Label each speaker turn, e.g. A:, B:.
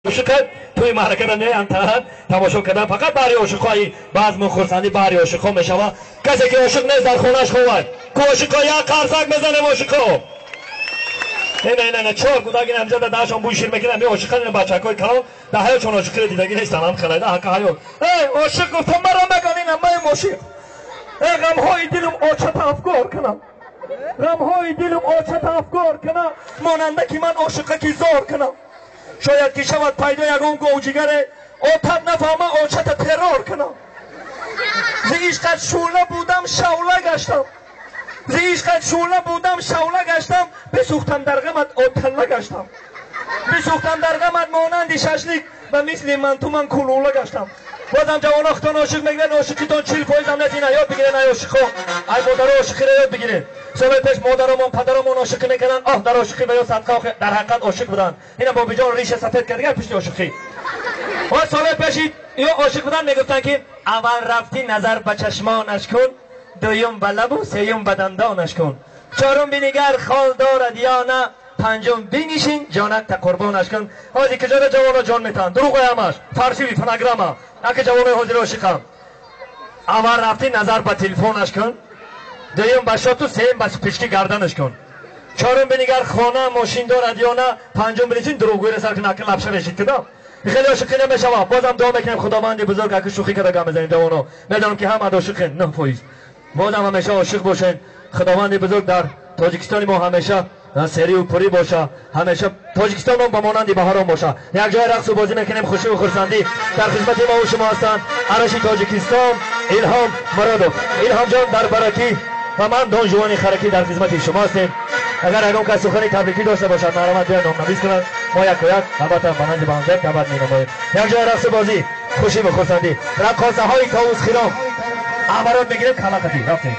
A: عاشق توی معرکه را نه تماشا کردن فقط برای عاشقای بعض خرسندی برای عاشقا میشود. کسی که عاشق نیست در خونش خوبه که عاشقا یک قرصک بزنه عاشقا. نه چهار کودک اینجا در دهشان بوی شیر میکنن. می عاشقان این بچه‌های کلام در حیات چون عاشق دیدگی نیستن هم خلاده حق حیات. عاشق گفتم مرا مگنین من عاشق. غم‌های دلم آچت افکار کنم. غم‌های دلم آچت افکار کنم ماننده که من عاشقه کی زار کنم. شاید که شود پیدا یگان گوجگر آتت نفهمه آچت ترار کنم. ز عشقت شعله بودم شعله گشتم. ز عشقت شعله بودم شعله گشتم. بسوختم در غمت آتله گشتم. بسوختم در غمت مانند ششلیک و مثل من تو من کلوله گشتم. بازم جوان اختان عاشق میگیرن عاشقیتان 40% هم نتین یاد بگیرن ای عاشقا. ای مادر عاشقی را یاد بگیرن. سال پیش مادرمون پدرمون عاشقی میکردن در عاشقی و یا صدقه در حقیقت عاشق بودن. اینا بابی جان ریش سفید کرد دیگر پشت عاشقی. و سال پیش یا عاشق بودن میگفتن که اول رفتی نظر به چشمانش کن، دوم به لب و سوم به دندانش کن، چهارم بنگر خال دارد یا نه، پنجم بینشین جانک تا قربانش کن. حاجی کجا جوانا جان میتن دروغ همش فارسی فناگرام اگه جوان حاضر عاشقم. اول رفتی نظر به تلفنش کن، دوم به شات و سوم به پشکی گردنش کن، چهارم بنگر خانه ماشین دارد یا نه، پنجم بنشین دروغگوی را سر کن اکل لبشه بشید کدام. خیلی عاشقی نمیشوه. بازم دعا میکنیم خداوند بزرگ اگه شوخی کرده گام بزنید جوانا. میدونم که همه عاشقین نه فویز. بازم همیشه عاشق باشین. خداوند بزرگ در تاجیکستان ما همیشه سری و پری باشه. همیشه تاجیکستان ما با مانند بهاران باشه. یک جای رقص و بازی میکنیم خوشی و خرسندی. در خدمت ما و شما هستند عرشی تاجیکستان الهام مرادوف. الهام جان در برکی و من دون جوانی خرکی در خدمت شما هستیم. اگر اگه کسی سخنی تبریکی داشته باشد مرحمت بیان نام‌نویس کنند. ما یک و یک البته مانند بانزر دعوت می‌نماییم. یک جای رقص بازی خوشی و خرسندی رقاصه‌های طاووس خیرام امارات میگیریم کلاقتی رفتیم.